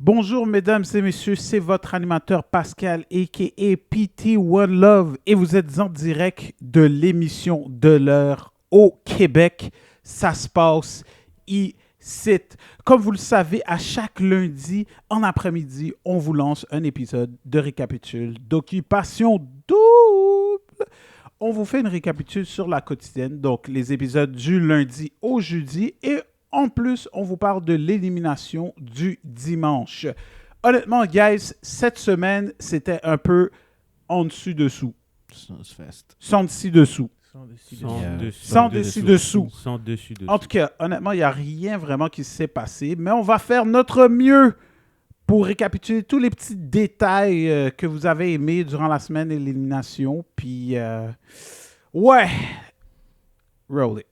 Bonjour mesdames et messieurs, c'est votre animateur Pascal a.k.a. PT One Love et vous êtes en direct de l'émission de l'heure au Québec. Ça se passe ici. Comme vous le savez, à chaque lundi en après-midi, on vous lance un épisode de récapitule d'Occupation Double. On vous fait une récapitule sur la quotidienne, donc les épisodes du lundi au jeudi et en plus, on vous parle de l'élimination du dimanche. Honnêtement, guys, cette semaine, c'était un peu en dessus-dessous. Sans dessus-dessous. Sans dessus-dessous. En tout cas, honnêtement, il n'y a rien vraiment qui s'est passé, mais on va faire notre mieux pour récapituler tous les petits détails que vous avez aimés durant la semaine de l'élimination. Puis, ouais, roll it.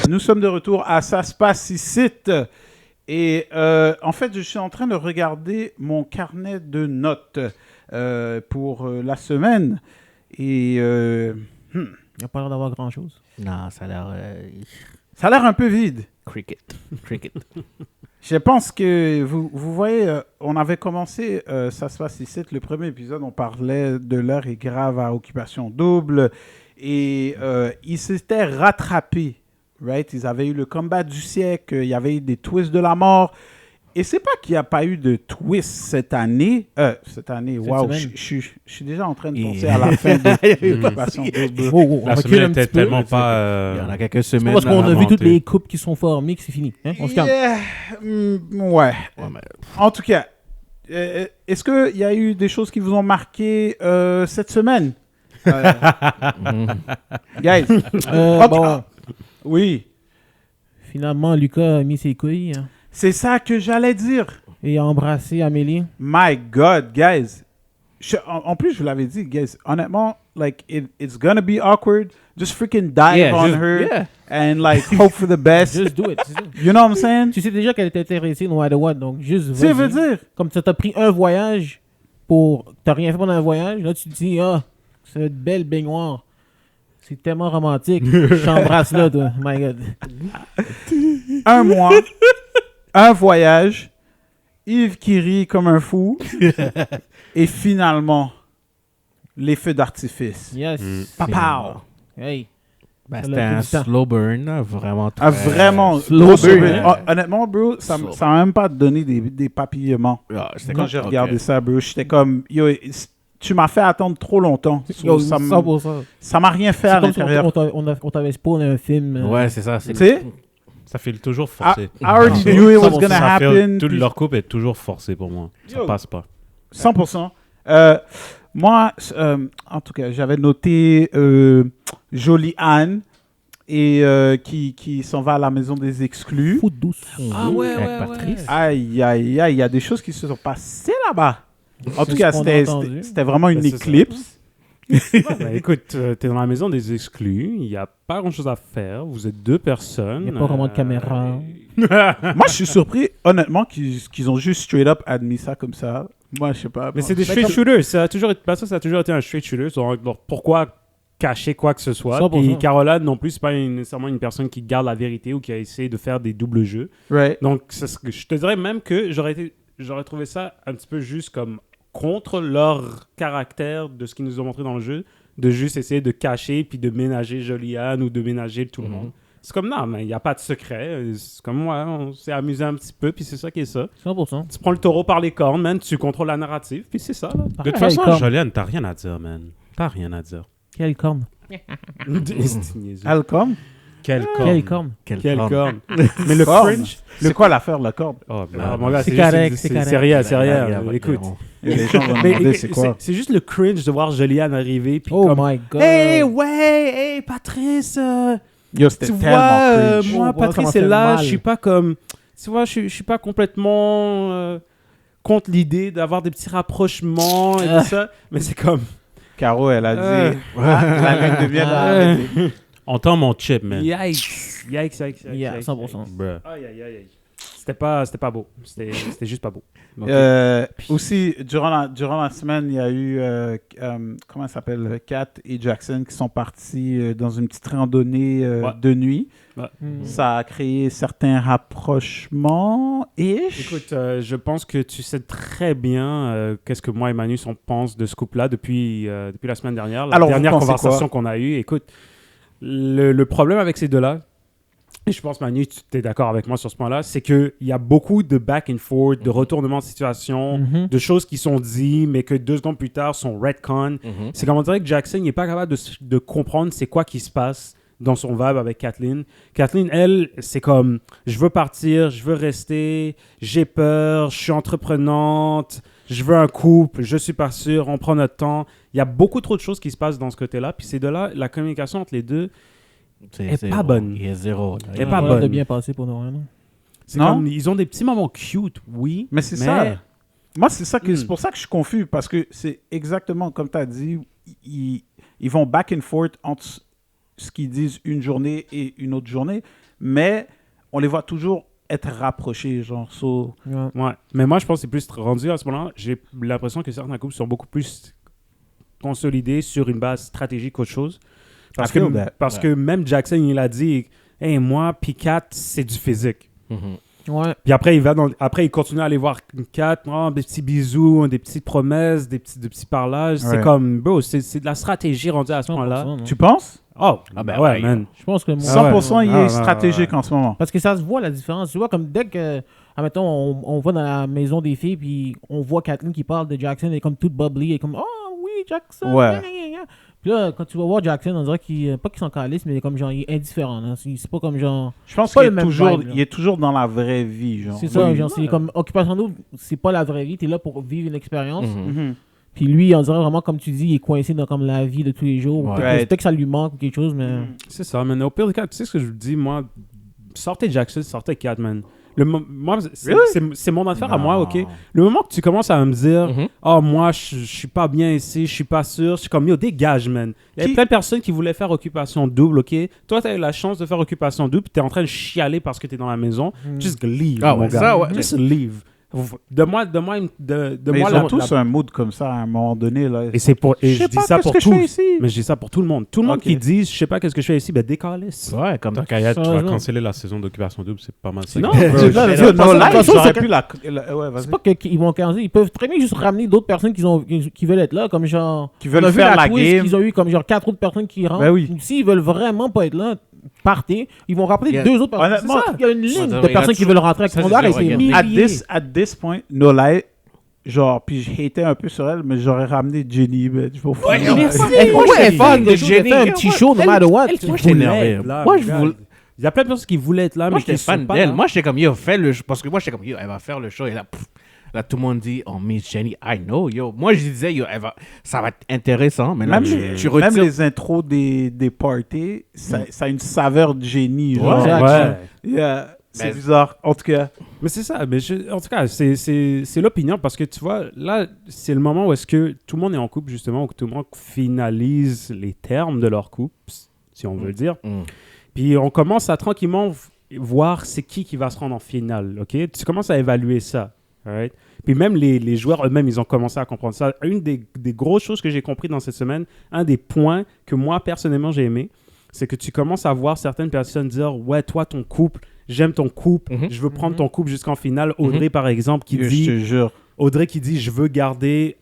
Nous sommes de retour à Ça se passe ici. Et en fait, je suis en train de regarder mon carnet de notes pour la semaine. Et Il n'y a pas l'air d'avoir grand-chose. Non, ça a l'air... ça a l'air un peu vide. Cricket. Je pense que vous voyez, on avait commencé Ça se passe ici. Le premier épisode, on parlait de l'heure est grave à Occupation Double. Et ils s'étaient rattrapés. Right? Ils avaient eu le combat du siècle, il y avait eu des twists de la mort. Et c'est pas qu'il n'y a pas eu de twist cette année. Waouh, je suis déjà en train de penser à la fin de l'Occupation Double. La semaine était tellement pas... Il y en a quelques semaines. Parce qu'on a vu toutes les coupes qui sont formées que c'est fini. Hein? On se calme. Ouais. Mais... En tout cas, est-ce qu'il y a eu des choses qui vous ont marqué cette semaine? Guys. Bon, Oui. finalement, Lucas a mis ses couilles hein, C'est ça que j'allais dire. et a embrassé Amélie. My God, guys. En plus, je vous l'avais dit, guys. Honnêtement, like, it's gonna be awkward. Just freaking dive on her and, like, hope for the best. Just do it. c'est ça. You know what I'm saying? Tu sais déjà qu'elle était intéressée no matter what, donc juste Ça veut vas-y. dire. Comme ça t'a pris un voyage pour... T'as rien fait pendant un voyage, là tu te dis, ah, c'est une belle baignoire. C'est tellement romantique. Je t'embrasse là, toi. My God. Un mois, un voyage, Yves qui rit comme un fou, et finalement, les feux d'artifice. Yes. Papa! Hey. Ben, Ça c'était l'a un pris du temps. slow burn, là, vraiment très... Ah, vraiment, slow gros burn. burn. Honnêtement, bro, ça m'a même pas donné des papillements. Ah, c'était Quand comme- j'ai ok. regardé ça, bro, j'étais comme, yo, tu m'as fait attendre trop longtemps. Yo, ça 100%. m'a rien fait C'est à comme si l'intérieur. on t'avait spoilé un film. Ouais, c'est ça. C'est... Tu sais, Ça fait toujours I forcé. already knew it was gonna Ça fait, happen. toute puis- leur coupe est toujours forcée pour moi. Ça Yo. passe pas. 100%. Moi, en tout cas, j'avais noté Jolie Anne et qui s'en va à la maison des exclus. Foot douce. Ah ouais, Avec ouais, Patrice. Aïe, aïe, aïe, il y a des choses qui se sont passées là-bas. En tout C'est cas, ce qu'on a c'était entendu. c'était vraiment une Ben, c'est ça. éclipse. Bah, écoute, t'es dans la maison des exclus, il n'y a pas grand chose à faire, vous êtes deux personnes. Il y a pas vraiment de caméra. Moi, je suis surpris, honnêtement, qu'ils ont juste straight up admis ça comme ça. Moi, je sais pas. Mais c'est des straight shooters, ça a toujours été un straight shooter. Donc, pourquoi cacher quoi que ce soit? 100%. Et Caroline non plus, c'est pas nécessairement une personne qui garde la vérité ou qui a essayé de faire des doubles jeux. Right. Donc, je te dirais même que j'aurais trouvé ça un petit peu juste comme contre leur caractère de ce qu'ils nous ont montré dans le jeu, de juste essayer de cacher puis de ménager Joliane ou de ménager tout le monde. C'est comme, non, mais il n'y a pas de secret. C'est comme, ouais, on s'est amusé un petit peu, puis c'est ça qui est ça. 100%. Tu prends le taureau par les cornes, man, tu contrôles la narrative, puis c'est ça, là. De toute Quelle façon, corne? Joliane, t'as rien à dire, man. T'as rien à dire. Quelle corne? Alcom? Quelle Quelle corne? Quelle corne. Mais le Corne. cringe... C'est quoi l'affaire, la corde? Oh, Ah, mon man. gars, C'est juste- correct, c'est c'est correct. rien, c'est rien. Regarde, Écoute. regarde. Et les gens vont Mais demander c'est quoi. c'est juste le cringe de voir Joliane arriver, puis Oh comme... my god. Hey, ouais, hey, Patrice, Yo, c'était tu tellement vois, cringe. moi, Oh, ça m'a Patrice fait est là, mal. je suis pas comme... Tu vois, je suis pas complètement contre l'idée d'avoir des petits rapprochements et tout ça, mais c'est comme... Caro, elle a dit la règle devient arrêter. Entends mon chip, man. Yikes, yikes, yikes, yikes. Yeah, yikes, 100%. yikes. Bruh. Aïe, aïe, aïe, aïe. C'était pas beau. C'était juste pas beau. Aussi, durant la semaine, il y a eu, comment ça s'appelle, Kat et Jackson qui sont partis dans une petite randonnée Ouais. de nuit. Mhm. Ça a créé certains rapprochements. Écoute, je pense que tu sais très bien qu'est-ce que moi et Manus on pense de ce couple-là depuis la semaine dernière. La Alors, vous dernière pensez conversation quoi? qu'on a eue. Écoute, le problème avec ces deux-là, et je pense, Manu, tu es d'accord avec moi sur ce point-là, c'est qu'il y a beaucoup de back and forth, de retournements de situation, Mhm. de choses qui sont dites, mais que 2 secondes plus tard sont retcon. C'est comme on dirait que Jackson n'est pas capable de comprendre c'est quoi qui se passe dans son vibe avec Kathleen. Kathleen, elle, c'est comme, je veux partir, je veux rester, j'ai peur, je suis entreprenante, je veux un couple, je suis pas sûr, on prend notre temps. Il y a beaucoup trop de choses qui se passent dans ce côté-là. Puis ces deux-là, la communication entre les deux, C'est est zéro. pas bonne. Il est zéro. là. Elle est pas Voilà bonne. de bien passer pour nous, hein, non? c'est Non. comme, ils ont des petits moments cute, oui. Mais c'est ça. Moi, c'est pour ça que je suis confus, parce que c'est exactement comme tu as dit, ils vont back and forth entre ce qu'ils disent une journée et une autre journée, mais on les voit toujours être rapprochés, genre, so, Ouais. Ouais. Mais moi, je pense que c'est plus rendu à ce moment-là. J'ai l'impression que certains couples sont beaucoup plus consolidés sur une base stratégique qu'autre chose. Parce, I que, feel that. parce Ouais. que même Jackson, il a dit hey, moi, puis Kat, c'est du physique. Mhm. Ouais. Puis après, il continue à aller voir Kat, oh, des petits bisous, des petites promesses, des petits parlages. C'est Ouais. comme, bro, c'est de la stratégie rendue à ce 100%, moment-là. non? tu penses? Oh, Ah ben ouais, ouais, man. Je pense que moi... 100% il Ah, est ouais, stratégique ouais. en ce moment. Parce que ça se voit la différence. Tu vois, comme dès que, admettons, on va dans la maison des filles, puis on voit Kathleen qui parle de Jackson, elle est comme toute bubbly, elle est comme, oh oui, Jackson. Ouais. gna, gna, gna. Puis là, quand tu vas voir Jackson, on dirait qu'il, pas qu'il s'en calisse, mais comme genre, il est indifférent. Là. C'est pas comme genre. Je pense Pas qu'il le même est vibe, là. il est toujours dans la vraie vie, genre. C'est ça, Oui. genre, c'est comme occupation double, c'est pas la vraie vie, t'es là pour vivre une expérience. Mhm. Mhm. Puis lui, on dirait vraiment, comme tu dis, il est coincé dans comme la vie de tous les jours. Ouais. Peut-être que ça lui manque ou quelque chose, mais. C'est ça, man. Au pire des cas, tu sais ce que je vous dis, moi, sortez Jackson, sortez Kat, man. Moi, c'est mon affaire à moi, ok? Le moment que tu commences à me dire, Mhm. oh, moi, je suis pas bien ici, je suis pas sûr, je suis comme, yo, dégage, man. Il y avait Qui- plein de personnes qui voulaient faire occupation double, ok? Toi, t'as eu la chance de faire occupation double, puis t'es en train de chialer parce que t'es dans la maison. Just leave, Ah mon ouais, gars. ça, ouais. Just leave. Donne-moi Mais ils la- ont tous un mood comme ça à un moment donné. Là. Et c'est pour, et je sais dis pas ça qu'est-ce pour que je fais tous. ici. Mais je dis ça pour tout le monde. Tout le monde Ok. qui dit, je sais pas qu'est-ce que je fais ici, ben décalisse. Ouais, comme Ah, dans Kayat, tu vas non. canceller la saison d'Occupation Double, c'est pas mal ça. Non, Bro, bro, je- non, mais c'est- là, non, No la live, façon, j'aurais c'est pu ouais, vas-y. C'est pas qu'ils vont cancer, ils peuvent très bien juste ramener d'autres personnes qui veulent être là, comme genre. Qui veulent on a vu faire la twist game. qu'ils ont eu comme genre 4 autres personnes qui rentrent. Ben oui. S'ils veulent vraiment pas être là, partez. Ils vont rappeler Il y a- 2 autres personnes. Honnêtement, C'est ça. Il y a une ligne Ouais, de il y a personnes qui veulent rentrer avec ça, son c'est art et sûr, c'est regarde. milliers. At this point, No Lie, genre, puis je hatais un peu sur elle, mais j'aurais ramené Jenny, ben, je vais au fond. Merci. Elle- Moi, moi, elle est j'étais fan fan de de Jenny. Jenny. Fait un petit Moi, show, no elle- matter what. elle- Tu moi, voulais j'étais énervé. être là. Moi, je voulais- Il y a plein de personnes qui voulaient être là, Moi, mais qui j'étais fan sont pas d'elle. là. Moi, j'étais comme, yo, fais le show. Parce que moi, j'étais comme, yo, elle va faire le show. Et là, pff, là tout le monde dit, oh, Miss Jenny, I know, yo. Moi, je disais, yo, ça va être intéressant. Mais là, Même, tu même retires. les intros des parties, ça a une saveur de génie. Ouais, Genre. Ouais. Yeah, c'est Mais- bizarre. En tout cas, Mais c'est ça. Mais en tout cas, c'est l'opinion parce que tu vois, là, c'est le moment où est-ce que tout le monde est en couple, justement, où tout le monde finalise les termes de leur couple, si on veut le dire. Mm. Puis on commence à tranquillement voir c'est qui va se rendre en finale, ok? Tu commences à évaluer ça, alright? Puis même les joueurs eux-mêmes, ils ont commencé à comprendre ça. Une des grosses choses que j'ai compris dans cette semaine, un des points que moi, personnellement, j'ai aimé, c'est que tu commences à voir certaines personnes dire « Ouais, toi, ton couple, j'aime ton couple, Mhm. je veux prendre ton couple jusqu'en finale. » Audrey, par exemple, qui je dit te jure. Audrey qui dit je veux garder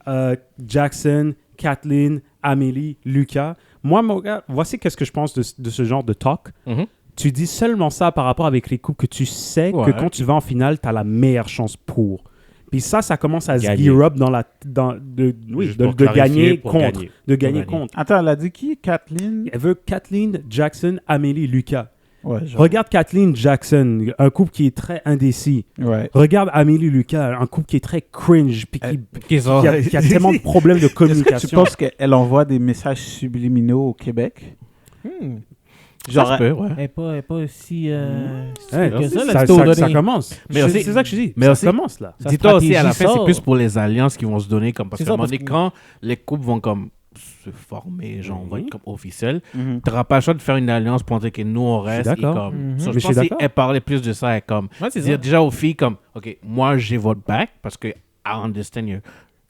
Jackson, Kathleen, Amélie, Lucas. Moi, mon gars, voici qu'est-ce que je pense de ce genre de talk. Mhm. tu dis seulement ça par rapport avec les couples que tu sais que Ouais. quand tu vas en finale, tu as la meilleure chance pour. Puis ça commence à se Gagner. gear up Juste de pour clarifier, gagner pour contre. gagner. De gagner Pour gagner. contre. Attends, elle a dit qui? Kathleen? Elle veut Kathleen Jackson, Amélie Lucas. Ouais, Regarde Kathleen Jackson, un couple qui est très indécis. Ouais. Regarde Amélie Lucas, un couple qui est très cringe, puis Qu'ils sont- qui a tellement de problèmes de Est-ce que tu communication. penses qu'elle envoie des messages subliminaux au Québec? Ça Genre, se peut, ouais. Elle est pas si... Ouais, que ça, la ça, petite ça ordonnée. commence. Mais aussi- C'est ça que je dis. mais Ça aussi- commence là. Sa Dis-toi aussi, à la stratégie fin, c'est sort. plus pour les alliances qui vont se donner, comme parce C'est qu'à un ça, moment parce donné, que- quand les couples vont comme se former, genre, on va être comme officiels, Mhm. tu n'auras pas le choix de faire une alliance pour dire que nous, on reste. Et d'accord. comme, Mhm. ça, Mais je je pense suis d'accord. qu'elle parlait plus de ça, et comme, Ouais, c'est dire ça. déjà aux filles, comme, OK, moi, j'ai votre back, parce que, I understand,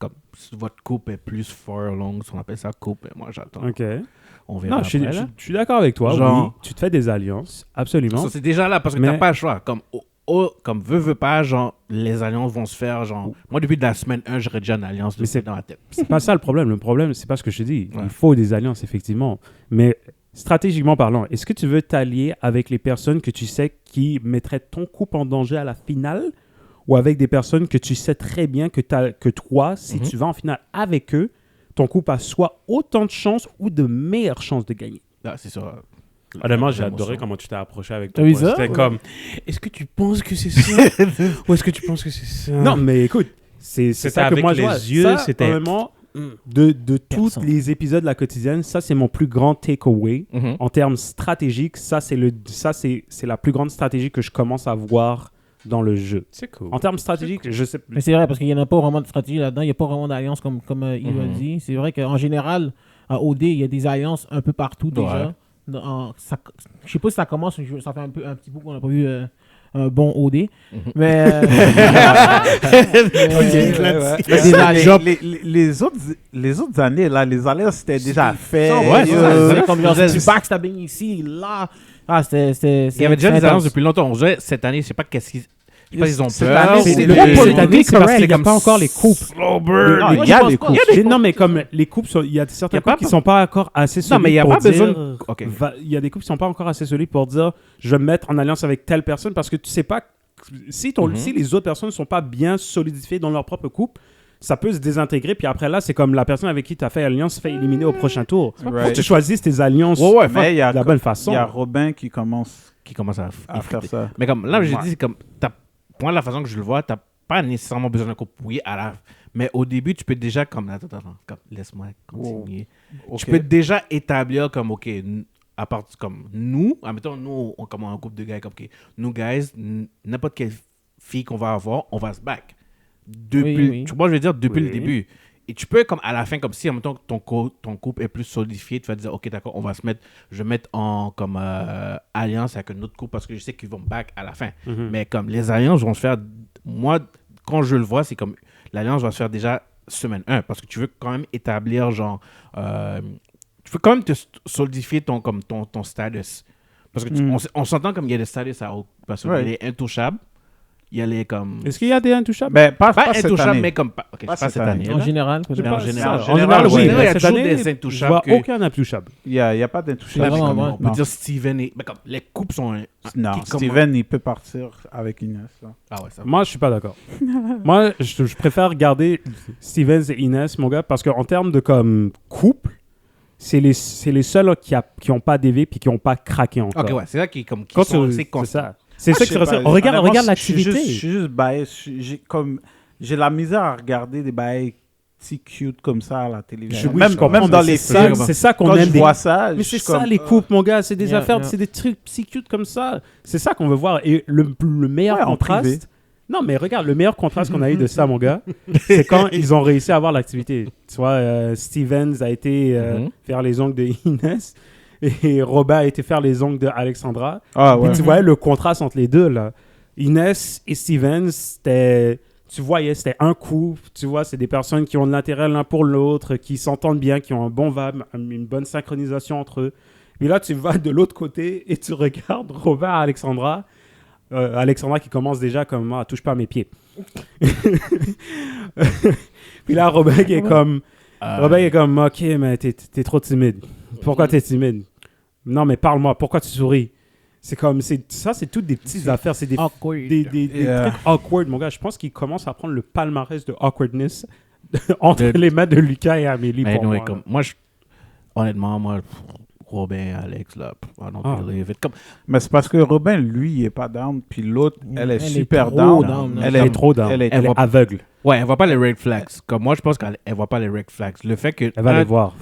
comme, votre couple est plus far along, on appelle ça couple, et moi, j'attends. OK. On verra Non, je suis- après, je là. je suis d'accord avec toi. Genre- Oui, tu te fais des alliances, absolument. Ça, c'est déjà là, parce que Mais- t'as pas le choix. Comme, comme veut pas, genre, les alliances vont se faire, genre, moi, depuis la semaine 1, j'aurais déjà une alliance Mais c'est- dans la tête. C'est pas ça le problème. Le problème, c'est pas ce que je te dis. Ouais. Il faut des alliances, effectivement. Mais stratégiquement parlant, est-ce que tu veux t'allier avec les personnes que tu sais qui mettraient ton couple en danger à la finale ou avec des personnes que tu sais très bien que toi, si Mhm. tu vas en finale avec eux, ton couple a soit autant de chances ou de meilleures chances de gagner? Là, c'est ça. Honnêtement, j'ai L'émotion. adoré comment tu t'es approché avec T'as ton vu pote. ça? C'était Ouais. comme, est-ce que tu penses que c'est ça? Ou est-ce que tu penses que c'est ça? Non, mais écoute, c'est C'était ça que avec moi je les vois. yeux, Ça, c'était- vraiment, de tous Personne. les épisodes de la quotidienne, ça, c'est mon plus grand takeaway. Mhm. En termes stratégiques, ça, c'est la plus grande stratégie que je commence à voir dans le jeu. C'est cool. En termes stratégiques, je sais Mais c'est vrai, parce qu'il n'y en a pas vraiment de stratégie là-dedans. Il n'y a pas vraiment d'alliance comme il a Mhm. dit. C'est vrai qu'en général, à OD, il y a des alliances un peu partout déjà. Ouais. Je sais pas si ça commence, ça fait un petit bout qu'on n'a pas vu un bon OD. Mhm. Mais... Des alliances. Les autres années, là, les alliances, c'était déjà fait. Ouais, c'est ça. c'est comme genre, Vous êtes- du backstabbing ici, là. Ah, c'était... Il y avait déjà des alliances depuis longtemps. On jouait cette année, je sais pas qu'est-ce qu'ils. Je sais pas, ils ont Cette peur. année, ou c'est le- le- cette année, c'est parce correct, qu'il n'y a comme pas encore les coupes. Slow burn. Non, moi, il y a je pense des pas. coupes. Non, mais comme les coupes, il y a certains Y a pas- couples qui ne sont pas encore assez solides. Non, mais il n'y a pour pas dire- besoin. Ok. Il y a des couples qui sont pas encore assez solides pour dire je vais me mettre en alliance avec telle personne parce que tu sais pas si, Mhm. si les autres personnes ne sont pas bien solidifiées dans leur propre couple, ça peut se désintégrer. Puis après là, c'est comme la personne avec qui tu as fait alliance se fait éliminer au prochain tour. Faut Right. que tu choisisses tes alliances Ouais, ouais, Mais il y a, de la bonne façon. il y a Robin qui commence Qui commence à à faire effriter. ça. Mais comme là, j'ai Ouais. dit, c'est comme, pour la façon que je le vois, t'as pas nécessairement besoin d'un couple. Oui, mais au début, tu peux déjà, comme, attends, comme, laisse-moi continuer. Ok. Tu peux déjà établir comme, OK, à part, comme, nous, admettons, nous, on comme un groupe de gars, comme, OK, nous, guys, n'importe quelle fille qu'on va avoir, on va se back. Depuis, Oui. tu vois, je veux dire, depuis le Oui. début. Et tu peux, comme, à la fin, comme si, admettons, ton couple est plus solidifié, tu vas dire, OK, d'accord, je vais mettre en, comme, alliance avec un autre couple parce que je sais qu'ils vont me back à la fin. Mhm. Mais comme les alliances vont se faire, moi, quand je le vois, c'est comme l'alliance va se faire déjà semaine 1 parce que tu veux quand même établir, genre, tu veux quand même te solidifier ton status. Parce que on s'entend comme il y a des status à haut. Parce qu'il Ouais. y a les intouchables, il y a les comme. Est-ce qu'il y a des intouchables? Ben, pas Pas cette intouchables, année. mais comme. Ok, Pas c'est pas cette cette année. année. En général, peut-être. Mais en Ça, général, en général, oui, oui, il y a cette toujours année, des je intouchables. vois que- aucun intouchable. Il n'y a pas d'intouchable. Vraiment, comme- ouais. On peut non. dire Steven et. Mais comme les couples sont. Non, qui- comme- Steven, il peut partir avec Inès. là. Ah ouais, ça va. Moi, je suis pas d'accord. Moi, je préfère garder Stevens et Inès, mon gars, parce qu'en termes de comme couple, c'est les seuls qui ont pas dévié puis qui ont pas craqué encore. Ok, ouais, c'est ça qui est comme. Qui Quand sont tu- assez c'est constants. ça. C'est ça Je qui sais reste. pas, Regarde honnêtement, l'activité. Je suis juste biased. J'ai la misère à regarder des bails si cute comme ça à la télévision. Oui, je comprends, même dans mais les c'est ça- films. c'est ça qu'on Quand aime. je vois ça, Mais je c'est suis ça comme, les couples, mon gars. C'est des Yeah, affaires, yeah. c'est des trucs si cute comme ça. C'est ça qu'on veut voir. Et le meilleur Ouais, en privé. contraste. Non, mais regarde, le meilleur contraste qu'on a eu de ça, mon gars, c'est quand ils ont réussi à avoir l'activité. Tu vois, Stevens a été Mhm. faire les ongles de Inès et Robin a été faire les ongles de Alexandra. Ah ouais. Puis tu voyais le contraste entre les deux, là. Inès et Stevens, c'était... Tu voyais, c'était un couple. Tu vois, c'est des personnes qui ont de l'intérêt l'un pour l'autre, qui s'entendent bien, qui ont un bon vibe, une bonne synchronisation entre eux. Puis là, tu vas de l'autre côté et tu regardes Robin et Alexandra. Alexandra qui commence déjà comme « Ah, touche pas à mes pieds ». Puis là, Robin qui est comme... Robin est comme « Ok, mais t'es trop timide. Pourquoi t'es timide? Non, mais parle-moi. Pourquoi tu souris? » C'est comme, ça, c'est toutes des petites affaires. C'est des Awkward. des Yeah. trucs awkward, mon gars. Je pense qu'il commence à prendre le palmarès de awkwardness entre De- les mains de Lucas et Amélie. Mais pour anyway, moi, comme, moi, honnêtement, moi, Robin, Alex, là, I don't believe it. Comme, Mais c'est parce que Robin, lui, il est pas down, puis l'autre, elle est Elle est super trop down. down, Elle Elle est est trop down. Elle est Elle est va- aveugle. ouais, elle voit pas les red flags. Comme moi, je pense qu'elle voit pas les red flags. Le fait que, Elle va les voir.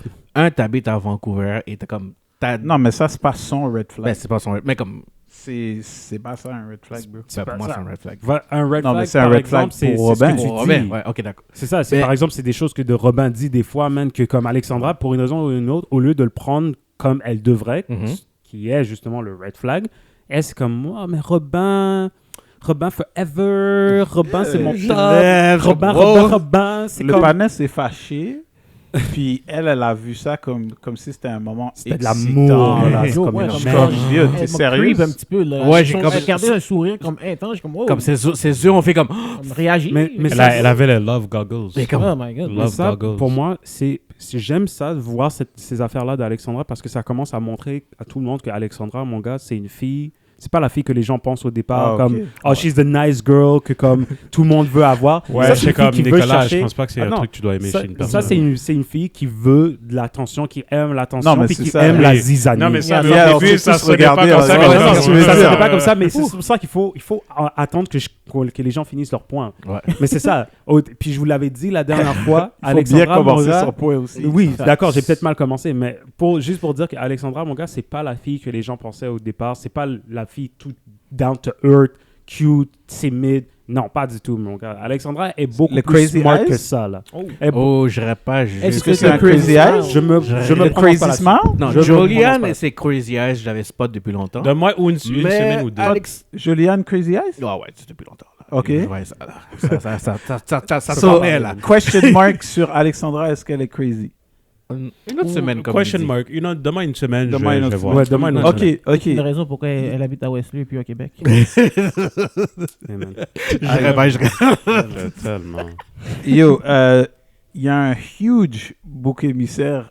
t'habites à Vancouver et t'as comme, Non, mais ça, c'est pas son red flag. ben, c'est pas son red, mais comme, c'est pas ça un red flag, bro. ben, pour moi, c'est un red flag. Un red Non, flag, mais c'est un par red flag exemple, c'est pour ce que Robin. tu Pour dis. Robin, ouais, ok, d'accord. C'est ça. Mais- Par exemple, c'est des choses que de Robin dit des fois, man, que comme Alexandra, pour une raison ou une autre, au lieu de le prendre comme elle devrait, Mhm. qui est justement le red flag, elle, c'est comme moi, mais Robin forever, Robin, c'est mon top. Robin, c'est Le comme... panel s'est fâché, puis elle a vu ça comme si c'était un moment C'était de excitant, l'amour, là. là. C'est Ouais, comme comme je suis ça. comme, vieux, Elle t'es m'a sérieux? creep un petit peu, là. Ouais, j'ai comme- regardé un sourire comme intense, comme, oh, Comme ses yeux ont fait comme, comme réagir. Mais Elle avait les love goggles. mais comme, Oh my god. Mais Love ça, goggles. pour moi, j'aime ça, de voir ces affaires-là d'Alexandra, parce que ça commence à montrer à tout le monde qu'Alexandra, mon gars, c'est une fille. C'est pas la fille que les gens pensent au départ, Ah, comme ok. oh she's the nice girl que comme tout le monde veut avoir. Ouais, Ça, c'est c'est une fille comme qui veut Nicolas, chercher- je pense pas que c'est Ah un non. truc que tu dois aimer Ça, chez une ça, personne. c'est une fille qui veut de l'attention, qui aime l'attention, Non, mais puis c'est qui ça. aime Oui. la zizanie. Non, mais ça, Yeah, au yeah, on début, s'est ça tous se regarde pas regardés, comme ouais, ça. ouais, comme ouais, ça. ouais, ça veux ne dire. fait pas comme ça, mais c'est pour ça qu'il faut attendre que les gens finissent leur point. ouais. Mais c'est ça. Puis je vous l'avais dit la dernière fois, Il faut bien Alexandra, mon commencer gars, son point aussi. oui, d'accord, j'ai peut-être mal commencé, mais juste pour dire qu'Alexandra, mon gars, c'est pas la fille que les gens pensaient au départ. C'est pas la fille tout down to earth, cute, timide. Non, pas du tout, mon gars. Alexandra est beaucoup Le plus crazy smart eyes? que ça, là. Oh. Elle est Oh, j'irais pas Est-ce juste. que c'est un crazy eyes? Je me Le prends crazy pas la smile? Non, Je me prononce Julianne pas. et ses crazy eyes, je l'avais spot depuis longtemps. Donne-moi une semaine ou deux. Alex. Julianne Crazy Eyes? Ah ouais, c'est depuis longtemps. Là. Ok. Ouais, ça So, s'en est là. question mark sur Alexandra, est-ce qu'elle est crazy? Une autre semaine comme Question il dit. mark. Donne-moi une semaine, Donne-moi je une vais autre voir. Ouais, demain, une autre Ok, ok. Une raison pourquoi elle habite à Wesley puis au Québec. Amen. J'irais. Tellement. Yo, il y a un huge bouc émissaire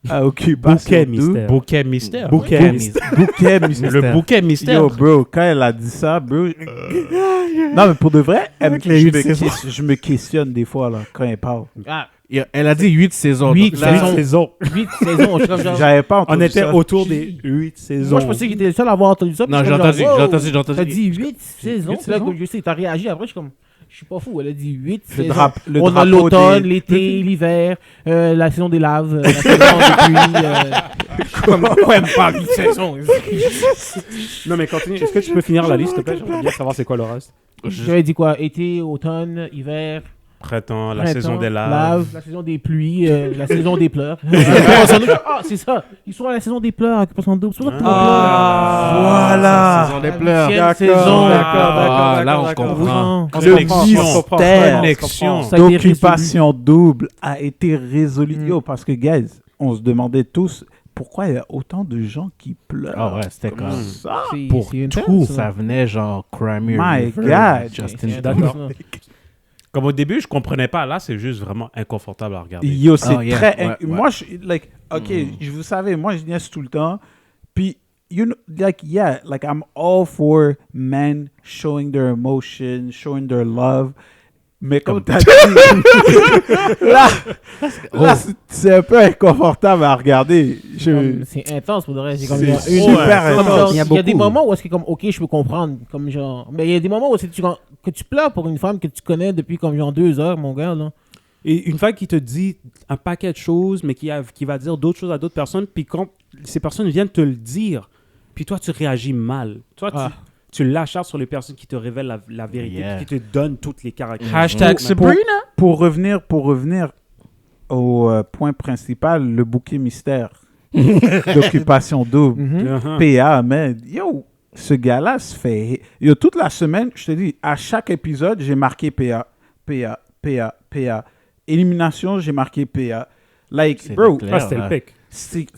à Occupation Bouquet Double. mystère. Bouquet mystère. Bouquet. Bouquet mystère. Le bouquet mystère. Yo, bro, quand elle a dit ça, bro. Non, mais pour de vrai, je me questionne des fois là, quand elle parle. Ah, Elle a dit 8 saisons. 8 donc là- saisons. 8 saisons. Je suis comme genre. J'avais pas entendu On était ça. autour des 8 saisons. Moi, je pensais qu'il était le seul à avoir entendu ça. Non, puis j'ai je suis comme entendu, genre, j'ai wow. entendu. T'as dit 8 saisons. Huit C'est là saisons? que je sais, t'as réagi. Après, je suis comme. Je suis pas fou. Elle a dit 8 Le saisons. le On a drapeau l'automne, des- l'été, l'hiver, la saison des laves, la saison des pluies. Comme quoi, même pas 8 saisons. Non, mais continue. Est-ce que tu peux finir la liste, s'il te plaît? J'aimerais bien savoir c'est quoi le reste. J'avais dit quoi? Été, automne, hiver. Printemps, la printemps, saison des laves. la saison des pluies, la saison des pleurs. Ah, c'est ça. Ils sont à la saison des pleurs. C'est pour ça qu'on pleure. Voilà. Saison des pleurs. Ancienne D'accord, saison. Ah, là, on comprend. Le Connexion. mystère Connexion. Ça a été d'Occupation Double a été résolu. Yo, parce que, guys, on se demandait tous pourquoi il y a autant de gens qui pleurent. Ah ouais, c'était Comme comme ça. pour tout. Ça venait genre Crimey My River, God. Justin C'est Bieber. d'accord. Comme au début, je comprenais pas. Là, c'est juste vraiment inconfortable à regarder. Yo, c'est Oh, yeah. très. Ouais, ouais. Moi, ok, vous savez, moi, je niaise tout le temps. Puis, you know, yeah, I'm all for men showing their emotion, showing their love. Mais comme t'as dit, là, c'est un peu inconfortable à regarder. C'est intense pour le reste. C'est comme C'est genre super comme intense. genre, Il y a il y a des beaucoup. moments où est-ce que comme ok je peux comprendre comme genre mais il y a des moments où c'est que tu pleures pour une femme que tu connais depuis comme genre 2 heures mon gars là. Et une femme qui te dit un paquet de choses, mais qui va dire d'autres choses à d'autres personnes, puis quand ces personnes viennent te le dire, puis toi, tu réagis mal. Toi, tu l'acharnes sur les personnes qui te révèlent la vérité, Yeah. qui te donnent toutes les caractéristiques. Hashtag Sabrina. Pour revenir au point principal, le bouquet mystère d'Occupation Double. Uh-huh. PA, man. Yo, ce gars-là se fait... Yo, toute la semaine, je te dis, à chaque épisode, j'ai marqué PA. PA, PA, PA. Élimination, j'ai marqué PA. Like, C'est bro, clair. Ah, c'était le pic.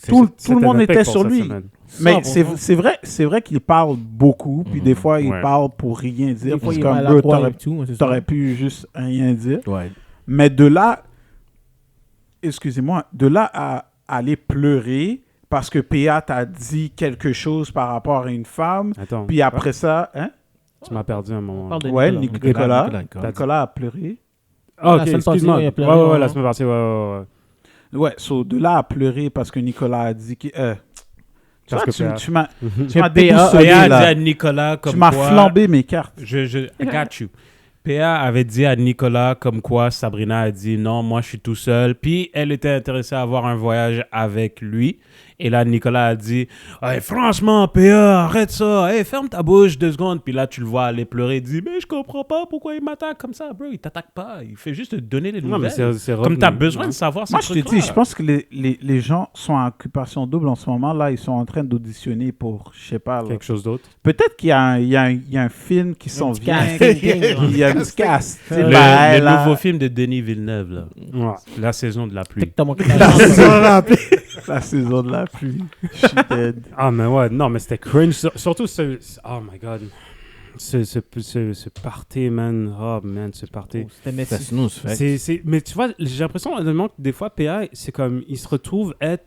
tout le C'était monde le pic était pour sur cette lui. semaine. Mais 100%. c'est vrai qu'il parle beaucoup, puis des fois, il Ouais. parle pour rien dire. Des fois Parce il est que comme, bro, maladroit et tout, c'est ça. t'aurais pu juste rien dire. Ouais. Mais de là, excusez-moi, de là à aller pleurer parce que PA t'a dit quelque chose par rapport à une femme, Attends. puis après ça, hein? Tu m'as perdu un moment. Parle de Ouais, Nicolas. Nicolas a pleuré. Ah, ok, La semaine excuse-moi. passée, il a pleuré, Ouais, ouais. la semaine passée, ouais. Ouais, de là à pleurer parce que Nicolas a dit que... Parce que PA. tu m'as PA déboussolé, PA a dit là. à Nicolas comme Tu m'as quoi... flambé mes cartes. I got you. PA avait dit à Nicolas comme quoi Sabrina a dit non, moi je suis tout seul. Puis elle était intéressée à avoir un voyage avec lui. Et là, Nicolas a dit hey, franchement, PA, arrête ça. Hey, ferme ta bouche 2 secondes. Puis là, tu le vois aller pleurer. Il dit mais je comprends pas pourquoi il m'attaque comme ça, bro. Il t'attaque pas. Il fait juste te donner les Non, mais nouvelles. c'est Comme tu as besoin de savoir ces Moi, je te trucs-là. dis, je pense que les gens sont en occupation double en ce moment. Là, ils sont en train d'auditionner pour, je sais pas, là. quelque chose d'autre. Peut-être qu'il y a un film qui s'en petit vient. casting. Il y a un petit cast. Le nouveau film de Denis Villeneuve, là. Ouais. La saison de la pluie. Exactement. La saison de la pluie. Je suis dead. Ah, mais ouais, non, mais c'était cringe. Surtout oh my god. Ce party, man. Oh, man, ce party. C'était Messi. Ça snooze, fait. Mais tu vois, j'ai l'impression honnêtement, que des fois, PA, c'est comme, il se retrouve être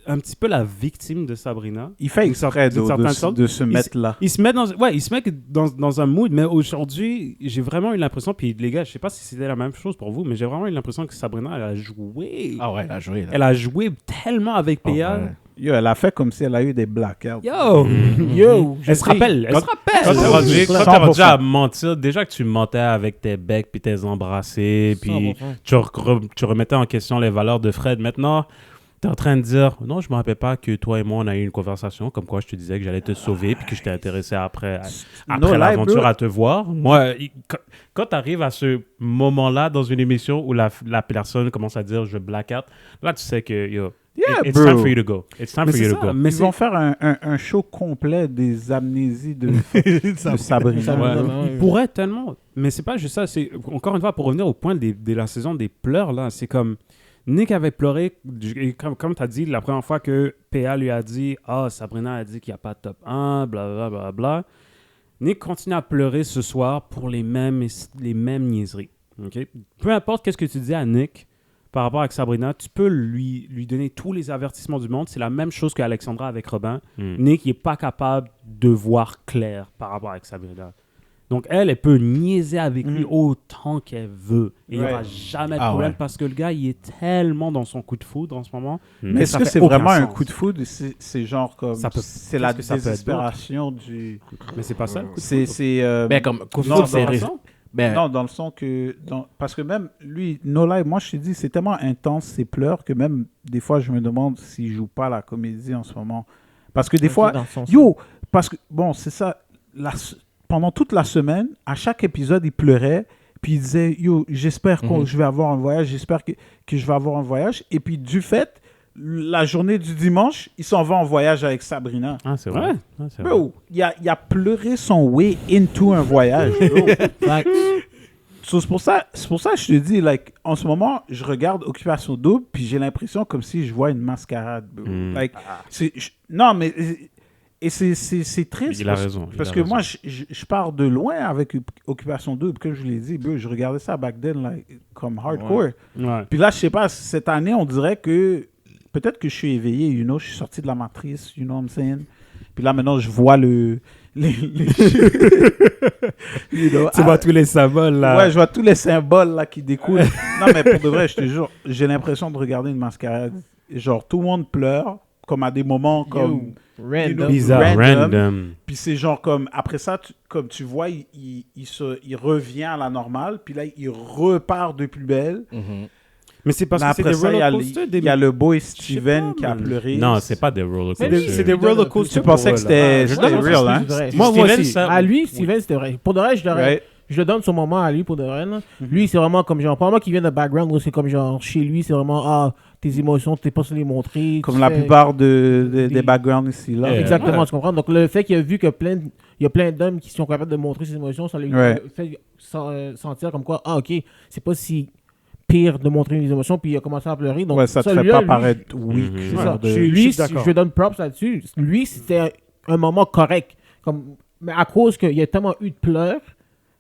un petit peu la victime de Sabrina. Il fait D'une exprès certaine sorte. de se mettre là. Il se met dans un mood, mais aujourd'hui, j'ai vraiment eu l'impression, puis les gars, je sais pas si c'était la même chose pour vous, mais j'ai vraiment eu l'impression que Sabrina, elle a joué. Ah ouais, elle a joué, là. Elle a joué tellement avec PA. Oh, ouais. Yo, elle a fait comme si elle a eu des blackouts. Yo! Yo, Elle se rappelle. Quand t'es rendu 100%. à mentir, déjà que tu mentais avec tes becs puis tes embrassés, puis tu remettais en question les valeurs de Fred. Maintenant, t'es en train de dire non, je me rappelle pas que toi et moi on a eu une conversation comme quoi je te disais que j'allais te sauver puis que je t'ai intéressé après No lie, l'aventure bro. à te voir. Moi, quand t'arrives à ce moment-là dans une émission où la personne commence à dire je black out, là tu sais que yo, Yeah, it's bro. time for you to go. It's time Mais for c'est you to ça, go. mais Ils vont faire un show complet des amnésies de Sabrina. Il pourrait tellement. Mais c'est pas juste ça. C'est encore une fois pour revenir au point de la saison des pleurs là. C'est comme Nick avait pleuré. Et comme tu as dit la première fois que PA lui a dit Sabrina a dit qu'il n'y a pas de top 1, bla bla bla. Nick continue à pleurer ce soir pour les mêmes niaiseries. Okay? Peu importe qu'est-ce que tu dis à Nick par rapport à Sabrina, tu peux lui donner tous les avertissements du monde. C'est la même chose qu'Alexandra avec Robin. Nick n'est pas capable de voir clair par rapport à Sabrina. Donc, elle peut niaiser avec lui autant qu'elle veut. Et il n'y aura jamais de problème parce que le gars, il est tellement dans son coup de foudre en ce moment. Mais est-ce ça que fait c'est aucun vraiment un sens. coup de foudre? C'est genre comme... Ça peut- C'est la qu'est-ce que ça peut être désespération du... Mais c'est pas ça. le coup de foudre. C'est... Ben, comme non, c'est dans le ben, Non, dans le sens que... parce que même lui, No Lie, moi je te dis, c'est tellement intense ses pleurs que même des fois je me demande s'il joue pas la comédie en ce moment. Parce que des fois... Yo, parce que... Bon, c'est ça. Pendant toute la semaine, à chaque épisode, il pleurait. Puis il disait, yo, j'espère que je vais avoir un voyage. J'espère que je vais avoir un voyage. Et puis du fait, la journée du dimanche, il s'en va en voyage avec Sabrina. Ah, c'est vrai. Ouais. Ah, c'est vrai. Bro, il a pleuré son way into un voyage, bro. So, c'est pour ça que je te dis, like, en ce moment, je regarde Occupation Double, puis j'ai l'impression comme si je vois une mascarade, bro. Like, non, mais... Et c'est triste. Il a raison. Parce que moi, je pars de loin avec Occupation Double. Comme je vous l'ai dit, bro, je regardais ça back then, like, comme hardcore. Ouais. Puis là, je sais pas, cette année, on dirait que... Peut-être que je suis éveillé, you know, je suis sorti de la matrice, you know what I'm saying? Puis là, maintenant, je vois you know, Tu vois tous les symboles là. Ouais, je vois tous les symboles là qui découlent. Non, mais pour de vrai, je te jure, j'ai l'impression de regarder une mascarade. Genre, tout le monde pleure, comme à des moments comme... Random. Bizarre. Random. Puis c'est genre comme, après ça, comme tu vois, il revient à la normale, puis là, il repart de plus belle. Mais c'est parce Mais que c'est après des ça, roller coasters. il y a le boy sais Steven pas, qui a man. pleuré. Non, c'est pas des roller C'est coasters. des roller coasters. Tu pensais que c'était Non, real, hein? c'est vrai. Moi Steven, aussi. ça- À lui, Steven, c'était vrai. Pour de vrai, Ouais. je le donne son moment à lui pour de vrai. Là. Lui, c'est vraiment comme genre, pas moi qui vient de background, où c'est comme genre, chez lui, c'est vraiment, tes émotions, t'es pas sur les montrer. Comme tu la fais- plupart des backgrounds ici, là. Yeah. Exactement, Ouais. tu comprends. Donc le fait qu'il a vu que il y a plein d'hommes qui sont capables de montrer ses émotions, ça lui Ouais. fait sentir comme quoi, ok, c'est pas si pire de montrer les émotions, puis il a commencé à pleurer. Donc, Ouais, ça te fait lui-là, pas lui, paraître weak. C'est genre ça. de- Je Lui, suis d'accord. je lui donne props là-dessus. Lui, c'était un moment correct. Mais à cause qu'il y a tellement eu de pleurs,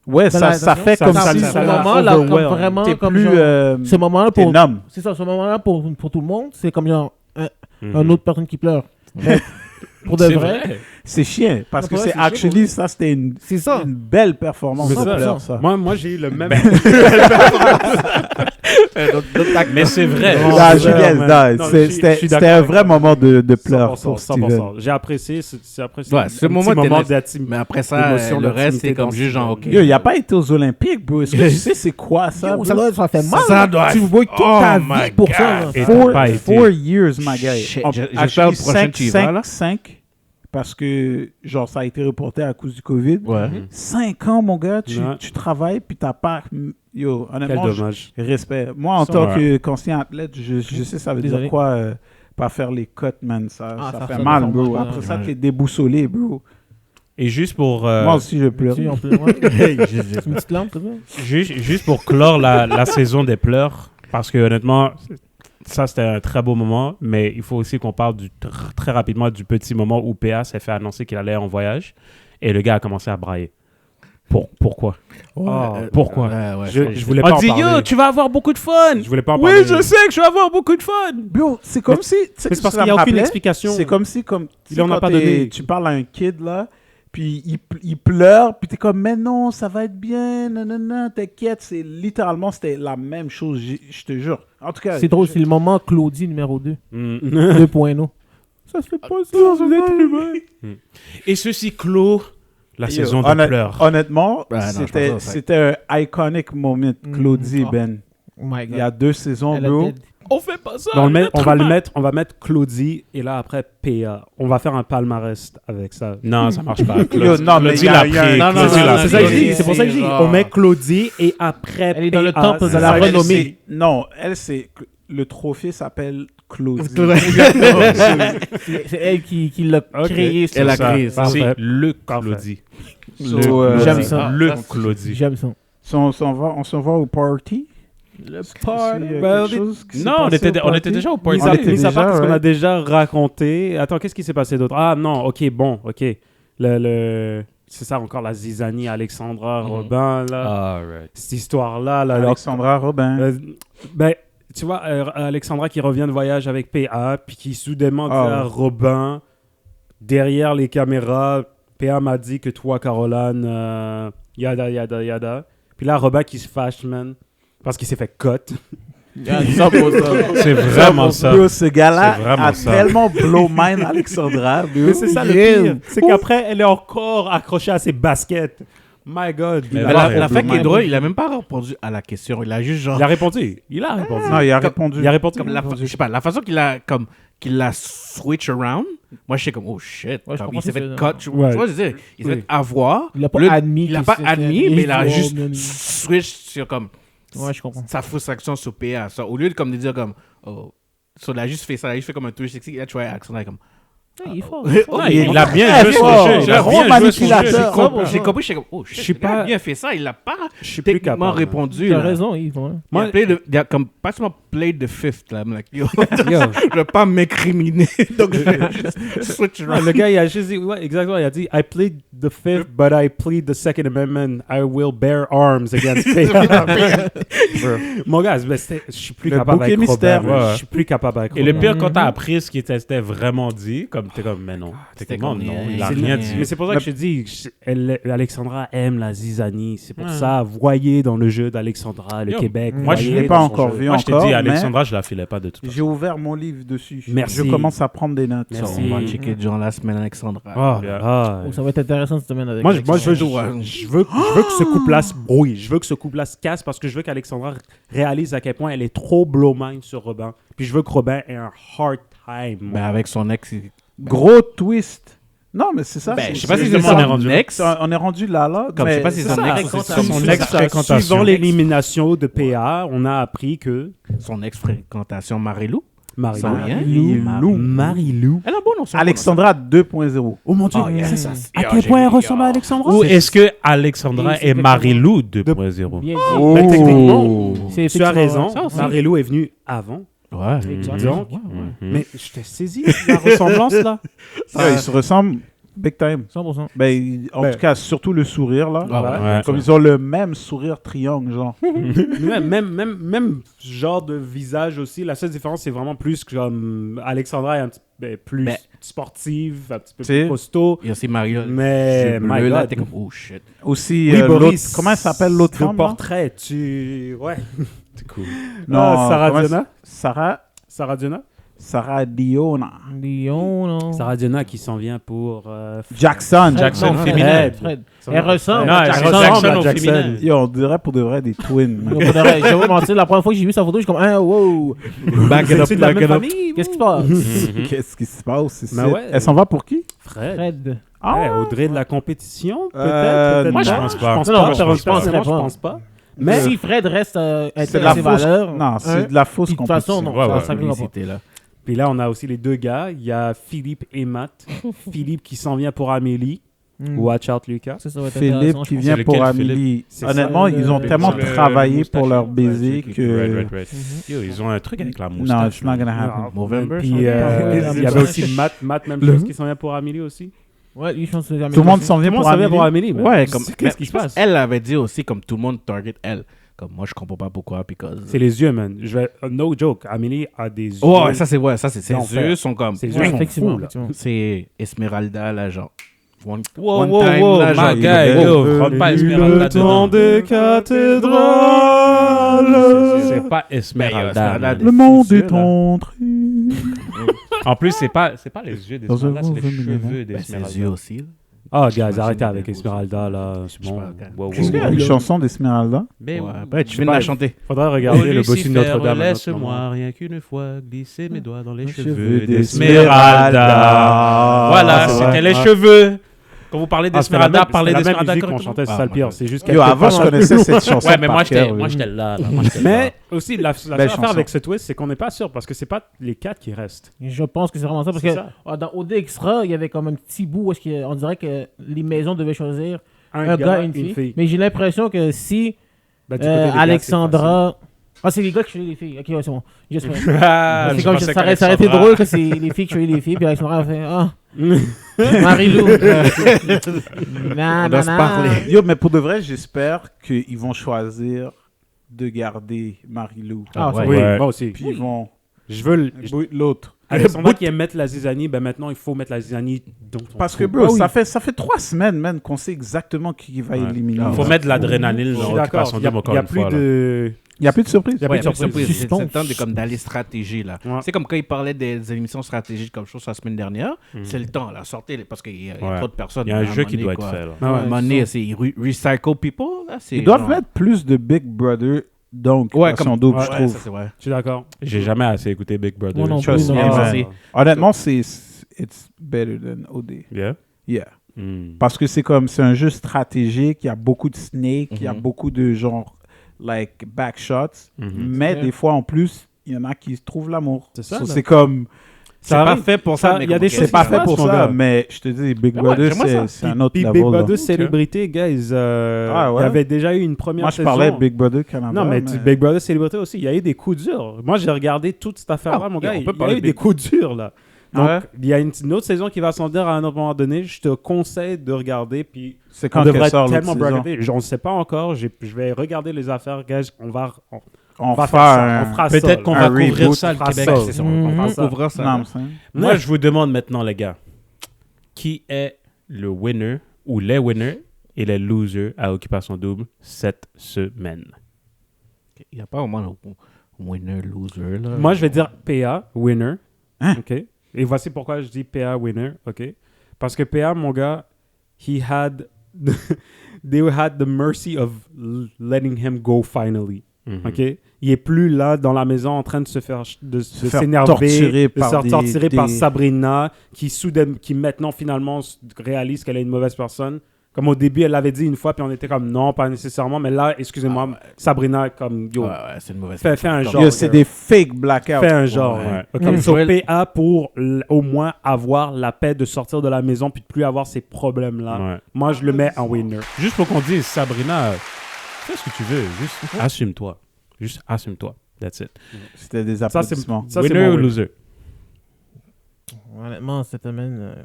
Ouais, dans la ça fait nation, comme ça si ce moment-là, comme overwhelmed. vraiment, t'es comme plus... genre, ce moment-là t'es pour... numb. C'est ça, ce moment-là pour tout le monde, c'est comme genre une autre personne qui pleure. Mais pour de C'est vrai, C'est chiant, parce que Ouais, c'est c'est chiant, actually, ça, c'était une c'est ça. belle performance. Mais de ça, pleurs, ça. Moi, j'ai eu le même. Mais c'est vrai. Non, Non, c'est Julien, vrai, non, man. c'est- Je c'était suis c'était d'accord un avec vrai toi. moment de pleurs 100%, pour Steven. 100%. J'ai apprécié. C'est apprécié. Ouais, ce Un moment, petit moment t'es- d'intimité. Mais après ça, L'émotion, le reste, l'intimité c'est comme dans juste genre, Steven. ok. Yo, il a pas été aux Olympiques, bro. Est-ce que tu sais c'est quoi ça, bro? Ça fait mal. Ça doit- Tu vois toute Oh ta my vie pour God. ça. là. Et Four, t'as pas été. 4 years, my guy. Shit, On- j'espère actually, le prochain, tu y vas, là. 5, parce que, genre, ça a été reporté à cause du COVID. Ouais. 5 ans, mon gars, Ouais. tu travailles, puis t'as pas... Yo, Quel honnêtement, dommage. respect. Moi, en Ça, tant ouais. qu'ancien athlète, je sais ça veut Désolé. dire quoi, pas faire les cuts, man. Ça Ah, ça fait fait mal, mal, bro. ouais. Après ça, t'es déboussolé, bro. Et juste pour, Moi aussi, je pleure. Tu sais, on peut- ouais. C'est une petite lampe, c'est ça? juste pour clore la saison des pleurs, parce que honnêtement, ça c'était un très beau moment, mais il faut aussi qu'on parle très rapidement du petit moment où PA s'est fait annoncer qu'il allait en voyage et le gars a commencé à brailler. Pourquoi? Pourquoi? Je voulais On pas en dit, parler. yo, tu vas avoir beaucoup de fun! Je voulais pas en Oui, parler. je sais que je vais avoir beaucoup de fun! Bro, c'est comme si... tu sais, Mais c'est parce ça qu'il n'y a me aucune rappelait, explication. C'est comme si, comme, tu Il sais, en a quand pas donné. tu parles à un kid, là, puis il pleure, puis t'es comme, mais non, ça va être bien, non, t'inquiète. C'est littéralement, c'était la même chose, je te jure. En tout cas, C'est drôle, c'est le moment Claudie numéro 2. Mm. 2.0. Ça se fait pas ça, vous êtes humain. Et ceci clôt la Yo, saison des pleurs. Honnêtement, Ouais, non, je c'était pense que ça- c'était un iconic moment, Claudie, Oh. Ben. Oh my Il y a 2 saisons, Elle a bro. dead. On fait pas ça! On va mettre Claudie et là après PA. On va faire un palmarès avec ça. Non, ça marche pas. Yo, non, mais Claudie il y a- l'a il y a pris. un- Non, non, Claudie non, l'a non, C'est ça que je pris. dis. C'est pour ça que je dis. genre- On met Claudie et après Elle est dans le PA, temple de c'est la ça. Elle, renommée. non, elle, c'est... Le trophée s'appelle Claudie. C'est elle qui l'a créé. Elle ça. a créé ça. C'est Parfait. le Claudie. So, J'aime ça. Le Claudie. J'aime ça. on s'en va au party? Le Il y a Ben, quelque chose qui s'est Non, passé au on party? était déjà au party. On était Mis à part déjà, ce qu'on ouais. a déjà raconté. Attends, qu'est-ce qui s'est passé d'autre? Ah non, ok, bon, ok. C'est ça encore la zizanie Alexandra Robin, là. Cette histoire-là. Là, Alexandra Robin. ben, tu vois, Alexandra qui revient de voyage avec PA, puis qui soudainement dit Ah. à Robin, derrière les caméras, PA m'a dit que toi, Caroline, yada. Puis là, Robin qui se fâche, man, parce qu'il s'est fait cut. C'est vraiment ça. Bro, ce gars-là C'est vraiment a ça. tellement blow mind Alexandra. bro. Mais c'est ça le pire, c'est qu'après, elle est encore accrochée à ses baskets. My God. Mais Mais la- la fin qui est Mind. drôle, il a même pas répondu à la question. Il a juste genre. Il a répondu. Il a répondu. Non, il a Comme- répondu. Il a répondu. Comme je sais pas, la façon qu'il l'a switch around, moi je sais comme, oh shit. Ouais, je comme, comprends il s'est ce fait que cut. c'est. Tu Ouais. vois, je veux dire, il s'est Oui. fait avoir. Il a pas Le- admis. Il a qu'il pas s'était admis, fait mais il a histoire, juste non. switch sur comme Ouais, je comprends. sa frustration sur PA. Ça, au lieu de comme de dire comme, oh, so, il a juste fait ça, il a juste fait comme un 360, il a tué Alexandra comme. Il est fort. Il a bien Très joué son fort. jeu. Il a Gros bien joué son manipulateur. jeu. J'ai compris, j'étais comme, oh shit, Je suis le gars a pas- bien fait ça, il l'a pas Je suis plus techniquement capable. répondu. Tu as là. raison, Yves. ouais. Il a il a comme pratiquement played the fifth là. I'm like, yo, Yo. je vais pas m'incriminer. Donc je vais juste switch Ouais, around. le gars, il a juste dit, ouais, exactement, il a dit, I plead the fifth, but I plead the Second Amendment. I will bear arms against PA. Mon gars, ben, je suis plus Le capable bouquet avec mystère. Robert. Ouais. Je suis plus capable avec Et le Robert. pire, quand t'as appris ce qui était vraiment dit, comme t'es comme, mais non. Techniquement, comme, non. yeah, Il a c'est rien bien. dit. Mais c'est pour ça que je te dis, Alexandra aime la zizanie. C'est pour Ouais. ça, voyez dans le jeu d'Alexandra, le Yo, Québec. moi, je voyez l'ai pas dans son encore jeu. vu. Moi, je t'ai encore, dit, mais- Alexandra, je la filais pas de toute façon. J'ai ouvert mon livre dessus. Merci. Je commence à prendre des notes. Merci. On va checker John la semaine, Alexandra. Ah, ah. Oh, ça va être intéressant cette semaine avec Moi, je Alexandra. veux que ce couple-là se brouille. Je veux que ce couple-là se casse parce que je veux qu'Alexandra réalise à quel point elle est trop blow mind sur Robin. Puis je veux que Robin ait un hard time. Mais avec son ex, Gros twist. Non, mais c'est ça. ben, c'est- je sais pas si c'est- c'est justement, on est son rendu là. ex. On est rendu là. Comme je sais pas mais si c'est son ça. ex, c'est son ex-fréquentation. Suivant l'élimination de PA, on a appris que Son ex-fréquentation Marie-Lou. Marie-Lou. Sans rien. Marie-Lou. Elle a bon, non, son Alexandra 2.0. Oh mon Dieu, Oh, yeah. c'est ça. Yo, À quel j'ai point elle vu, ressemble à yo. Alexandra Ou est-ce que Alexandra C'est est exactement- Marie-Lou 2.0? Bien dit. Oh. Ben, techniquement, C'est tu as effectivement raison. ça aussi. Marie-Lou est venue avant. Ouais. Donc, Mhm. mais je t'ai saisi la ressemblance là. Ouais, ils se ressemblent big time. 100%. Ben, en tout cas, surtout le sourire, là. Ah ouais. Ouais. Comme ils ont le même sourire triangle, genre. même genre de visage aussi. La seule différence, c'est vraiment plus que comme Alexandra est un petit plus Ben, sportive, un petit peu t'sais, plus costaud. Il y a aussi Mario. Mais, yeux my bleus, là, God. t'es comme, oh shit. Aussi, Oui, l'autre... Boris. Comment elle s'appelle, l'autre Le femme, là? portrait, Ouais. C'est cool. Sarah comment Diona. Sarah Diona. Sarah Diona. Lyon, non. Sarah Diona qui s'en vient pour... Jackson. Jackson Non, féminin. Fred. Elle ressemble Non, à elle Jackson. ressemble à à Jackson. Jackson. Yo, on dirait pour de vrai des twins. Yo, pour de vrai, je vais vous mentir, la première fois que j'ai vu sa photo, je suis comme, ah, wow, Back it up, C'est de la back même it up. famille. qu'est-ce qui se passe? Qu'est-ce qui se passe ici? Ben ouais. Elle s'en va pour qui? Fred. Fred. Ouais, Audrey de la compétition, peut-être. Euh, Moi, je non. pense pas. Non, pas. je pense pas. Personnellement, je pense pas. Mais si Fred reste c'est de intègre la à ses fausse. valeurs, Non, c'est de la fausse puis de toute façon, compétition. non. Ouais, ça ouais, ne C'était là. Puis là, on a aussi les deux gars. Il y a Philippe et Matt. Philippe qui s'en vient pour Amélie. Watch out, Lucas. Ça va être Philippe intéressant, qui je vient C'est pour lequel, Amélie. C'est Honnêtement, ça, ils ont le- tellement le travaillé moustache, pour leur ouais, baiser celui qui- que... Right. Yo, ils ont un truc avec la Non, moustache. it's not gonna happen. Movember. Puis ça? il y Ouais, avait aussi Matt, même chose, qui s'en vient pour Amélie aussi. pense. Ouais, lui, je pense que c'est Tout le monde s'en vient Tout le monde pour s'en vient pour Amélie. Amélie. Ouais, comme. Qu'est-ce qui se passe? Elle avait dit aussi, comme tout le monde target elle. Comme moi, je comprends pas pourquoi. Because... C'est les yeux, man. No joke. Amélie a des yeux. Ouais, ça c'est ouais, ça c'est ses L'enfer. yeux sont comme. Ses yeux Ouais, sont effectivement, fous, là. effectivement. C'est Esmeralda là, genre. One Wow, one wow, time, wow, là, genre, my il guy, est- yo, rentre pas Esmeralda dedans. des cathédrales. C'est pas Ben, Esmeralda. Esmeralda, man. des Le monde faux yeux, est là. entré. En plus, c'est pas les yeux d'Esmeralda, Dans un c'est les mauvais cheveux moment. Ben, d'Esmeralda. ses yeux aussi. là. Ah, guys, J'imagine arrêtez des avec beaux Esmeralda, là. C'est Je sais bon. pas, gars. Wow, Qu'est-ce wow, qu'il y a wow. une chanson d'Esmeralda? Mais Ouais, oui. ben, tu viens de pas, la chanter. Faudra regarder le bossu de Lucifer, Notre-Dame. laisse-moi rien qu'une fois glisser mes doigts dans les cheveux cheveux d'Esmeralda. d'Esmeralda. Voilà, c'est c'était vrai. les Ah. cheveux. Quand vous parlez Ah, d'Esmeralda, parlez c'est la même d'Esmeralda musique qu'on correctement. chantait, c'est Ah, ça le pire. ouais. C'est juste Yo, quelques avant, je paroles. connaissais cette chanson. Ouais, mais moi par cœur, oui. j'étais là. Mais aussi, la seule Belle affaire chanson. avec ce twist, c'est qu'on n'est pas sûr parce que c'est pas les 4 qui restent. Je pense que c'est vraiment ça. Parce C'est que ça. dans OD Extra, il y avait comme un petit bout où on dirait que les maisons devaient choisir un gars et une fille. Mais j'ai l'impression que si Ben, du côté des gars, Alexandra. Ah, c'est les gars qui choisissent les filles. Ok, ouais, c'est bon. J'espère. Ah, C'est je comme pensais ça aurait été qu'Alexandra- drôle que c'est les filles qui choisissent les filles. Puis Alexandra a fait Ah, Marie-Lou. On doit se parler. Yo, mais pour de vrai, j'espère qu'ils vont choisir de garder Marie-Lou. Ah, ouais. Oui, Ouais. moi aussi. Puis ils vont... Je veux L'autre. Alexandra qui aime mettre la zizanie, ben maintenant il faut mettre la zizanie dans ton Parce que, trou. bro, Ah oui. ça fait 3 semaines, man, qu'on sait exactement qui va Ouais. éliminer. Il faut mettre de l'adrénaline Je suis dans d'accord. Occupation Il y a, Double encore il y a une plus fois. là. de. Il n'y a plus de surprise. Il y a Ouais, plus de surprise. c'est Suspense. le temps de, comme, d'aller stratégie là. Ouais. C'est comme quand il parlait des émissions stratégiques comme chose la semaine dernière. C'est le temps là, sortez parce qu'il y a Ouais. trop de personnes. Il y a à un moment jeu qui donné, doit être quoi. fait. là. Ah À ouais. un moment donné, c'est recycle people là. c'est Ils doivent genre- mettre plus de Big Brother donc Ouais, son comme double, ouais, je ça trouve. c'est vrai. Je suis d'accord. J'ai jamais assez écouté Big Brother. Moi non Trust plus. me, non. man. aussi. Honnêtement, it's better than OD. Yeah. Yeah. Hmm. Parce que c'est un jeu stratégique, il y a beaucoup de snakes, il y a Mhm. beaucoup de genre, like, backshots. Mhm. Mais Ouais. des fois, en plus, il y en a qui trouvent l'amour. C'est ça, So, là. c'est comme, C'est Ça pas arrive. fait pour ça. Ça, mais il y a comme, des ok, choses c'est pas fait passe, pour mon ça, gars. mais je te dis, Big Ouais, Brother, j'aimerais ça. c'est un autre Puis level. Big là. Brother Célébrité, guys. Ah ouais? Il y avait déjà eu une première Moi, je saison. parlais de Big Brother Canada. Non, mais Big Brother Célébrité aussi, il y a eu des coups durs. Moi, j'ai regardé toute cette affaire-là, Ah, mon gars. on Il peut y a parler eu de des Big- coups durs, là. Donc, Ouais. il y a une autre saison qui va s'en dire à un autre moment donné. Je te conseille de regarder. Puis, C'est on quand qu'elle devrait sort être l'autre tellement saison. bracketé. On ne sait pas encore. Je vais regarder les affaires, guys. On va On faire fera ça. On fera ça. Peut-être qu'on là. va un couvrir reboot, ça, le on fera Québec. ça. C'est ça. Mhm. On va ça. couvrir ça. Non, là. mais c'est- Moi, je vous demande maintenant, les gars, qui est le winner ou les winners et les losers à Occupation Double cette semaine? Il n'y a pas vraiment de winner, loser. Là. Moi, je vais dire PA, winner. Hein? OK. Et voici pourquoi je dis PA, winner. OK. Parce que PA, mon gars, they had the mercy of letting him go finally. Mhm. OK? Il est plus là dans la maison en train de se faire de faire s'énerver, torturer de se par faire des- torturer par des- Sabrina, qui maintenant finalement réalise qu'elle est une mauvaise personne. Comme au début, elle l'avait dit une fois, puis on était comme non, pas nécessairement. Mais là, excusez-moi, Sabrina, comme yo, Ouais, ouais, c'est une mauvaise fais un Comme- genre. Yo, c'est des fake blackouts. Fais un genre. Ouais. Comme Mm. sur Ouais. PA pour au moins avoir la paix de sortir de la maison puis de plus avoir ces problèmes-là. Ouais. Moi, je le mets en winner. Juste pour qu'on dise, Sabrina, fais ce que tu veux. Juste assume-toi. Juste assume-toi. That's it. C'était des Ça, c'est applaudissements. ça, c'est Winner mon ou winner. loser? Honnêtement, cette semaine,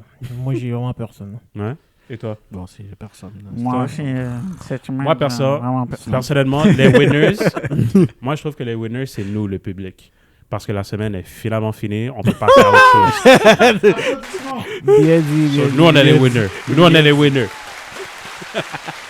moi, j'ai vraiment personne. Ouais. Et toi? Bon, c'est personne. là. Moi aussi, cette semaine, Moi, perso, vraiment personne. personnellement, les winners, moi, je trouve que les winners, c'est nous, le public. Parce que la semaine est finalement finie, on peut passer à autre chose. Bien dit, bien So, dit. nous, on est les winners. Nous, on est les winners.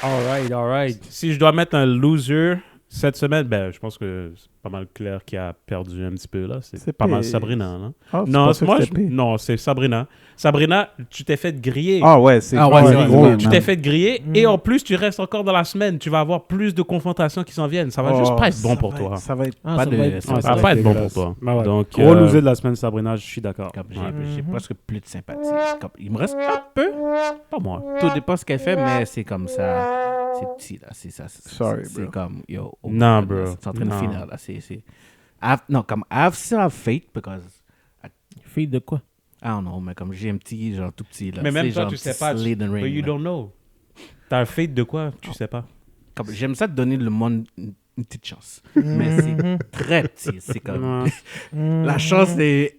All right. Si je dois mettre un loser cette semaine, ben, je pense que c'est pas mal clair qui a perdu un petit peu, là. C'est C'est pas mal P. Sabrina, là. Ah, c'est Non, pas c'est ça moi, que c'était pire. non, c'est Sabrina. Sabrina, tu t'es fait griller. Ah ouais, c'est Ah ouais, pas c'est vrai, gros, c'est vrai. Tu man. t'es fait griller et en plus, tu restes encore dans la semaine. Tu vas avoir plus de confrontations qui s'en viennent. Ça va juste Oh, pas être bon ça pour va toi. être- Ça va être... Ah, Pas ça de- va être- ça Ça va pas être bon pour toi. Bah ouais. Donc, Gros loser de la semaine, Sabrina, je suis d'accord. Comme j'ai Mhm. presque plus de sympathie. C'est comme- il me reste un peu. pas moi. Tout dépend ce qu'elle fait, mais c'est comme ça. C'est petit, là. C'est ça. Sorry, C'est bro. comme, yo. oh Non, my God, bro. là, c'est en train de Non. finir, là. Non, comme, I still have faith, because, Fille de quoi? I don't know, mais comme j'ai un petit, genre tout petit, là. Mais même c'est toi, genre tu un sais petit pas. slid and But ring, you là. don't know. T'as un fate de quoi? Tu sais pas. Comme, j'aime ça de donner le monde une petite chance. Mais c'est très petit. C'est comme, la chance est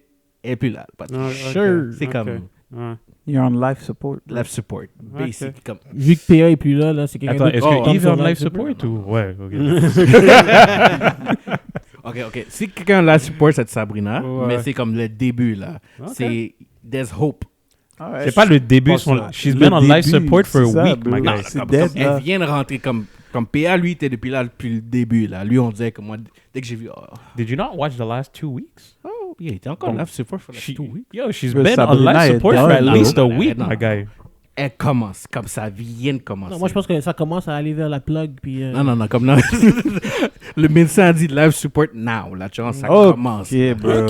plus là. Pas de- Sure. C'est comme, You're on life support. life support. Basic. Comme, Vu que PA est plus là, c'est quelqu'un Attends, d'autre est-ce qui que tombe Yves sur est en life life support ou? Ouais, ok. ok. Si quelqu'un la support, c'est Sabrina, Ouais. mais c'est comme le début, là. Ok. C'est, there's hope. Ah ouais, C'est pas le début. pas Son... ça. She's Le been on life début, support for a c'est ça, week, bro. my Non, guy. c'est Comme dead, elle là. vient de rentrer comme PA, lui, était depuis le début, là. Lui, on disait que moi, dès que j'ai vu, Did you not watch the last 2 weeks? il était encore Bon. live support for like She, 2 weeks. yo, she's Bro, been on Sabrina life est support for done, at là. least a Non, week, non. my guy. Elle commence, comme ça vient de commencer. Non, moi, je pense que ça commence à aller vers la plug. Puis, Non, comme non. Le médecin a dit live support now, là, tu vois, ça commence. Ok, bro.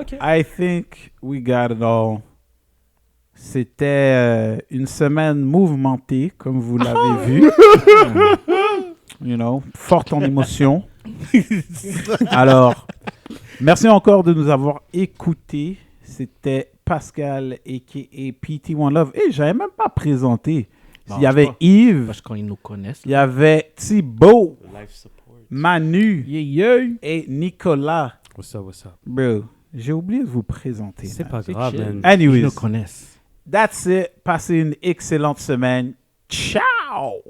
Ok. I think we got it all. C'était une semaine mouvementée, comme vous l'avez vu. You know, forte en émotion. Alors, merci encore de nous avoir écoutés. C'était Pascal, a.k.a. PT One Love. Et j'avais même pas présenté. Bon, Il y avait c'est pas- Yves, Parce qu'ils nous connaissent. il y avait Thibaut, Life support. Manu et Nicolas. What's up? Bro, j'ai oublié de vous présenter. C'est man. pas grave, chill. man. Ils Anyways, nous connaissent. that's it. Passez une excellente semaine. Ciao!